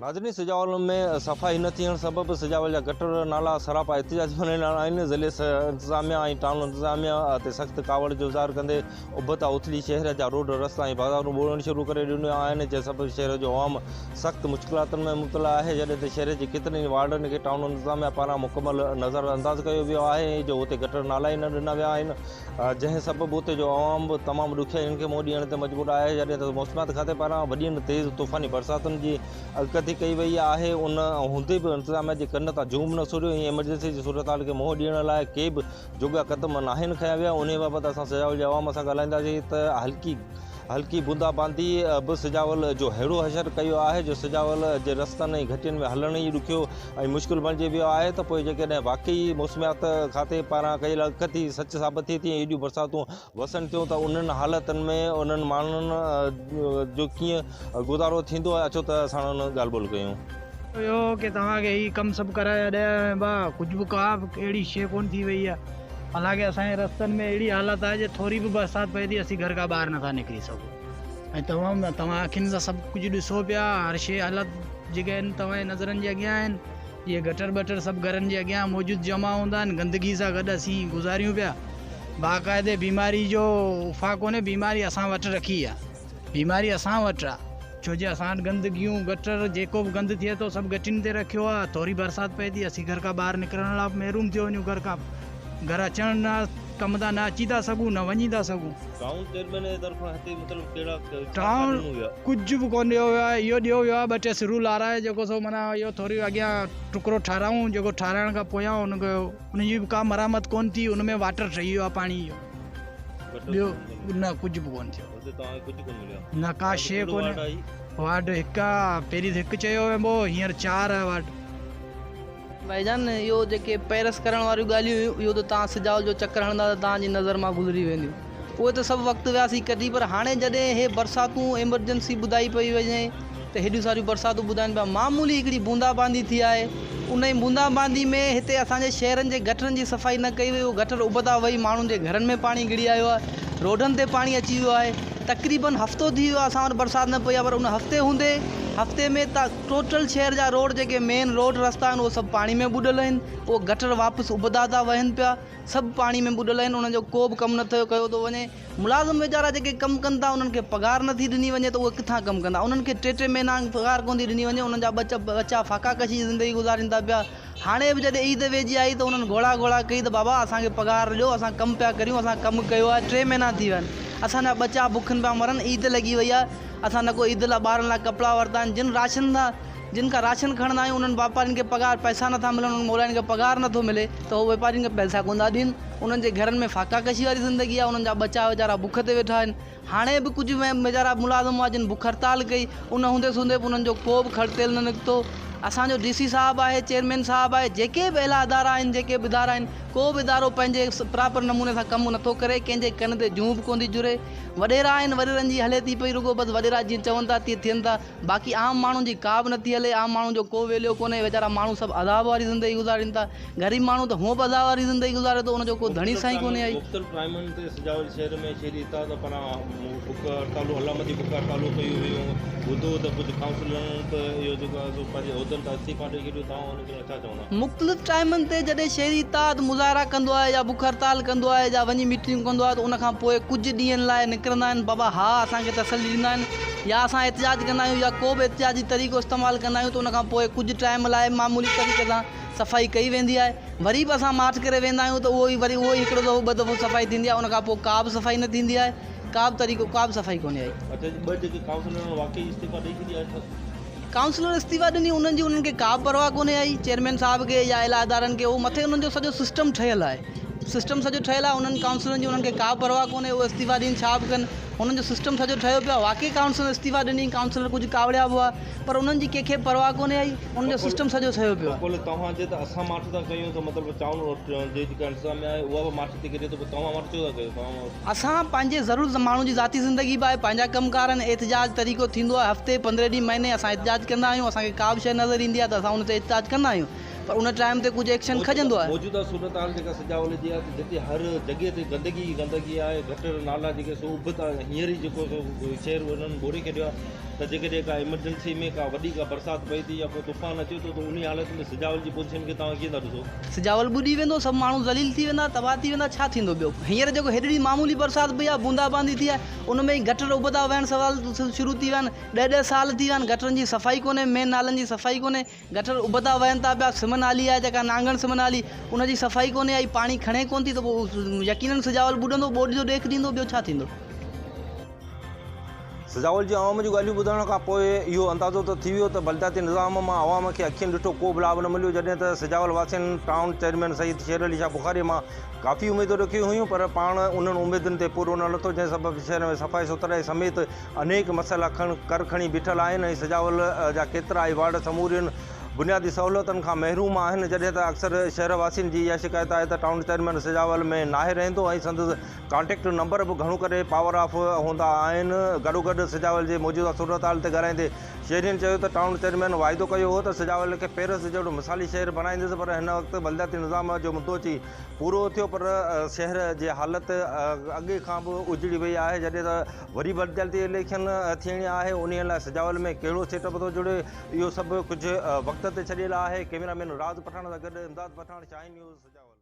नाज़रीन, सजावल में सफ़ाई न थियण सबबि सजावल जा गटर नाला सरापा एहतिजाजी वञण आहिनि। ज़िले इंतिज़ामिया ऐं टाउन इंतिज़ामिया ते सख़्तु कावड़ जो ज़ाहिर कंदे उबता उथली शहर जा रोड रस्ता ऐं बाज़ारूं ॿोड़ण शुरू करे ॾिनियूं आहिनि, जंहिं सबबि शहर जो आवाम सख़्तु मुश्किलातुनि में मुब्तला आहे। जॾहिं त शहर जे केतिरनि ई वार्डनि खे टाउन इंतिज़ामिया पारां मुकमल नज़र अंदाज़ कयो वियो आहे जो हुते गटर नाला ई न ॾिना विया आहिनि, जंहिं सबबि हुते जो आवाम बि तमामु ॾुखियाईनि खे मुंहुं ॾियण ते मजबूर आहे। जॾहिं त मौसमियात खाते पारां वॾियुनि तेज़ तूफ़ानी बरसातुनि जी अॻकथी कई वई आहे, उन हूंदे बि इंतिज़ामिया जे कन तां जूम न सुरियो ऐं एमरजेंसी जी सूरत हाल खे मुंहुं ॾियण लाइ के बि जुगा क़दम नाहिनि खयां विया। उन बाबति असां सजावल जे आवाम सां ॻाल्हाईंदासीं त हल्की बूंदाबांदी बि सजावल जो अहिड़ो असरु कयो आहे जो सजावल जे रस्तनि ऐं घटियुनि में हलण ई ॾुखियो ऐं मुश्किल बणिजी वियो आहे। त पोइ जेकॾहिं वाक़ई मौसमियात खाते पारां कयल अॻकथी सच साबित थिए थी ऐं एॾियूं बरसातूं वसनि थियूं त उन्हनि हालतुनि में उन्हनि माण्हुनि जो कीअं गुज़ारो थींदो आहे, अचो त असां उन ॻाल्हि ॿोल कयूं। यो कि तव्हांखे ही कमु सभु कराए ॾिया भाउ, कुझु बि का अहिड़ी शइ कोन थी वई आहे। हालांकि असांजे रस्तनि में अहिड़ी हालत आहे जो थोरी बि बरसाति पए थी असीं घर खां ॿाहिरि नथा निकिरी सघूं। ऐं तव्हां अखियुनि सां सभु कुझु ॾिसो पिया, हर शइ हालत जेके आहिनि तव्हांजे नज़रनि जे अॻियां आहिनि। इहे गटर बटर सभु घरनि जे अॻियां मौजूदु जमा हूंदा आहिनि, गंदगी सां गॾु असीं गुज़ारियूं पिया। बाक़ाइदे बीमारी जो उफ़ा कोन्हे, बीमारी असां वटि रखी आहे, बीमारी असां वटि आहे। छो जे असां वटि गंदगियूं गटर जेको बि गंद थिए थो सभु गटियुनि ते रखियो आहे। थोरी बरसाति पए थी असीं घर खां ॿाहिरि निकिरण लाइ महिरूम थी वञूं, घर अचण न कम तां न अची था सघूं न वञी था सघूं। टाउन चेयरमन जे तरफ़ां हिते मतिलबु कहिड़ा टाउन कुझु बि कोन ॾियो वियो आहे। इहो ॾियो वियो आहे 2-3 सिरू लाराए जेको सो माना इहो थोरी अॻियां टुकड़ो ठारायूं, जेको ठाराइण खां पोयां उनजी बि का मरामत कोन थी, उन में वाटर ठही वियो आहे पाणी जो। ॿियो न कुझु बि कोन थियो, न का शइ कोन्हे। वार्ड हिकु आहे, पहिरीं हिकु चयो वेंदो, हींअर 4 आहे वार्ड। भाईजान इहो जेके पइरस करण वारियूं ॻाल्हियूं हुयूं, इहो त तव्हां सजावल जो चकर हणंदा त तव्हांजी नज़र मां गुज़री वेंदियूं। उहे त सभु वक़्तु वियासीं कढी, पर हाणे जॾहिं हे बरसातूं एमरजेंसी ॿुधाई पई वञे त हेॾियूं सारियूं बरसातूं ॿुधाइनि पिया। मामूली हिकिड़ी बूंदाबांदी थी आहे, उन ई बूंदाबांदी में हिते असांजे शहरनि जे गटरनि जी सफ़ाई न कई वई। गटर उबता वई, माण्हुनि जे घरनि में पाणी घिरी आयो आहे, रोडनि ते पाणी अची वियो आहे। तक़रीबन हफ़्तो थी वियो आहे असां वटि बरसाति न पई आहे, पर उन हफ़्ते में त टोटल शहर जा रोड जेके मेन रोड रस्ता आहिनि उहे सभु पाणी में ॿुॾल आहिनि। उहो गटर वापसि उबदा था वहनि पिया, सभु पाणी में ॿुॾल आहिनि। उन्हनि जो को बि कमु नथो कयो थो वञे। मुलाज़िम वीचारा जेके कमु कनि था उन्हनि खे पघार नथी ॾिनी वञे त उहे किथां कमु कंदा। उन्हनि खे 3-3 महीना पघार कोन थी ॾिनी वञे, उन्हनि जा बच्चा फाका कशी ज़िंदगी गुज़ारीनि था पिया। हाणे बि जॾहिं ईद वेझी आई त उन्हनि घोड़ा कई त बाबा असांखे पघार ॾियो, असां कमु पिया करियूं, असां कमु कयो आहे। 3 महीना थी विया आहिनि, असांजा बच्चा बुखनि पिया मरनि। ईद लॻी वई आहे, असां न को ईद लाइ ॿारनि लाइ कपिड़ा वरिता आहिनि। जिन खां राशन खणंदा आहियूं उन्हनि वापारियुनि खे पघार पैसा नथा मिलनि, उन्हनि मोलाइनि खे पघार नथो मिले त उहे वापारियुनि खे पैसा कोन था ॾियनि। उन्हनि जे घरनि में फाका कशी वारी ज़िंदगी आहे, उन्हनि जा बच्चा वीचारा बुख ते वेठा आहिनि। हाणे बि कुझु वीचारा मुलाज़िम हुआ जिन बुख हड़ताल कई, उन हूंदे सूंदे बि उन्हनि जो को बि खड़तेल न निकितो। असांजो DC साहिबु आहे, चेयरमैन साहिबु आहे, जेके बि अहिड़ा इदारा आहिनि, जेके बि इदारा आहिनि, को बि इदारो पंहिंजे प्रॉपर नमूने सां कमु नथो करे, कंहिंजे कन ते जूं बि कोन थी जुड़े। वॾेरा आहिनि, वॾेरनि जी हले थी पई, रुगो बसि वॾेरा जीअं चवनि था तीअं थियनि था। बाक़ी आम माण्हुनि जी का बि नथी हले, आम माण्हुनि जो को वैल्यू कोन्हे। वीचारा माण्हू सभु अदाब वारी ज़िंदगी गुज़ारीनि था। ग़रीब माण्हू त हुअं बि अदाब वारी ज़िंदगी गुज़ारे थो, उनजो को धणी साईं कोन्हे आई। टाइमनि ते सजावल शहर में शहरी इताद पारां बुख हड़तालूं अलामती बुख हड़तालूं कयूं हुयूं। ॿुधो त कुझु काउंसिलरनि त इहो जेको आहे पंहिंजे उहिदनि तां इस्तीफ़ा ॾेई छॾियो। तव्हां हुनखे छा चवंदा? मुख़्तलिफ़ टाइमनि ते जॾहिं शहरी इताद मुज़ाहिरा कंदो आहे या बुख हड़ताल कंदो आहे या वञी मीटिंग कंदो आहे त उनखां पोइ कुझु ॾींहंनि लाइ निकिरंदा आहिनि, बाबा हा असांखे तसली ॾींदा आहिनि, या असां एहतिजाज कंदा आहियूं या को बि एहतिजाजी तरीक़ो इस्तेमालु कंदा आहियूं त उनखां पोइ कुझु टाइम लाइ मामूली तरीक़े सां सफ़ाई कई वेंदी आहे। वरी बि असां मार्च करे वेंदा आहियूं त उहो ई हिकिड़ो दफ़ो 2 दफ़ो सफ़ाई थींदी आहे, उनखां पोइ का बि सफ़ाई न थींदी आहे, का बि सफ़ाई कोन्हे आई। काउंसलर इस्तीफ़ा ॾिनी, उन्हनि खे का परवाह कोन्हे आई। चेयरमैन साहिब खे या अहिड़ा इदारनि खे उहो मथे उन्हनि जो सॼो सिस्टम ठहियलु आहे, उन्हनि काउंसलरनि जी उन्हनि खे का परवाह कोन्हे। उहे इस्तीफ़ा ॾियनि छा बि कनि, हुननि जो सिस्टम सॼो ठहियो पियो आहे। वाक़ई काउंसलर इस्तीफ़ा ॾिनी, काउंसलर कुझु कावड़िया बि हुआ, पर उन्हनि जी कंहिंखे परवाह कोन्हे आई, उन्हनि जो सिस्टम सॼो ठहियो पियो आहे। तव्हांजे त असां मार्च था कयूं त मतिलबु टाउन जेका इंतिज़ामिया आहे उहा बि मार्च थी करे, त तव्हां मार्च छो था कयो? असां पंहिंजे ज़रूरु माण्हू जी ज़ाती ज़िंदगी बि आहे, पंहिंजा कमकार आहिनि। एहतिजाज तरीक़ो थींदो आहे, हफ़्ते 15 ॾींहं महीने असां एहतिजाज कंदा आहियूं। असांखे का बि शइ नज़र ईंदी आहे त असां उन ते एहतिजाज कंदा आहियूं, पर उन टाइम ते कुझु एक्शन खजंदो आहे। मौजूदा सूरत हाल जेका सजावल जी आहे, जिते हर जॻह ते गंदगी आहे, गटर नाला जेके सो उबता हींअर ई जेको शहर उन्हनि ॿोड़े छॾियो आहे। त जेकॾहिं का इमरजेंसी में का वॾी का बरसाति पए थी या को तूफ़ान अचे थो त उन हालत में सजावल जी पोजीशन खे तव्हां कीअं था ॾिसो? सजावल ॿुॾी वेंदो, सभु माण्हू ज़लील थी वेंदा, तबाह थी वेंदा, छा थींदो ॿियो? हींअर जेको हेॾी मामूली बरसाति पई आहे, बूंदाबांदी थी आहे, उन में ई गटर उबता वहण सवाल शुरू थी विया आहिनि। 10 साल थी विया आहिनि, गटरनि जी सफ़ाई कोन्हे, मेन नालनि जी सफ़ाई कोन्हे, गटर उबता वहनि था पिया। सिम नाली आहे जेका नांगण सिम नाली, उन जी सफ़ाई कोन्हे, ऐं पाणी खणे कोन थी, त पोइ यकीनन सजावल ॿुॾंदो, ॿोॾि जो ॾेख ॾींदो, ॿियो छा थींदो? सजावल जी आवाम जूं ॻाल्हियूं ॿुधण खां पोइ इहो अंदाज़ो त थी वियो त बलदियाती निज़ाम मां आवाम खे अखियुनि ॾिठो को बि लाभ न मिलियो, जॾहिं त सजावल वासियुनि टाउन चेयरमैन सईद शेर अली शाह बुखारी मां काफ़ी उमेदूं रखियूं हुयूं, पर पाण उन्हनि उमेदुनि ते पूरो न लथो, जंहिं सबबु शहर में सफ़ाई सुथराई समेत अनेक मसइला खणी बीठल आहिनि। ऐं सजावल जा केतिरा ई वार्ड समूरियुनि बुनियादी सहूलियतुनि खां महरूम आहिनि, जॾहिं त अक्सर शहरवासियुनि जी इहा शिकायत आहे त टाउन चेयरमैन सजावल में नाहे रहंदो ऐं संदसि कॉन्टेक्ट नंबर बि घणो करे पावर ऑफ हूंदा आहिनि। गॾोगॾु सजावल जे मौजूदा सूरत हाल ते ॻाल्हाईंदे शहरीन चयो त टाउन चेयरमैन वाइदो कयो हो त सजावल खे पئرس जहिड़ो मिसाली शहर बणाईंदुसि, पर हिन वक़्तु बलदियाती निज़ाम जो मुद्दो अची पूरो थियो, पर शहर जी हालत अॻे खां बि उजड़ी वई आहे। जॾहिं त वरी बलदियाती इलेक्शन थियणी आहे, उन लाइ सजावल में कहिड़ो सेटअप थो जुड़े, इहो सभु कुझु वक़्त ते छॾियल आहे। कैमरामैन राज पठाण सां गॾु इमदाद पठाण, शाहीन न्यूज़, सजावल।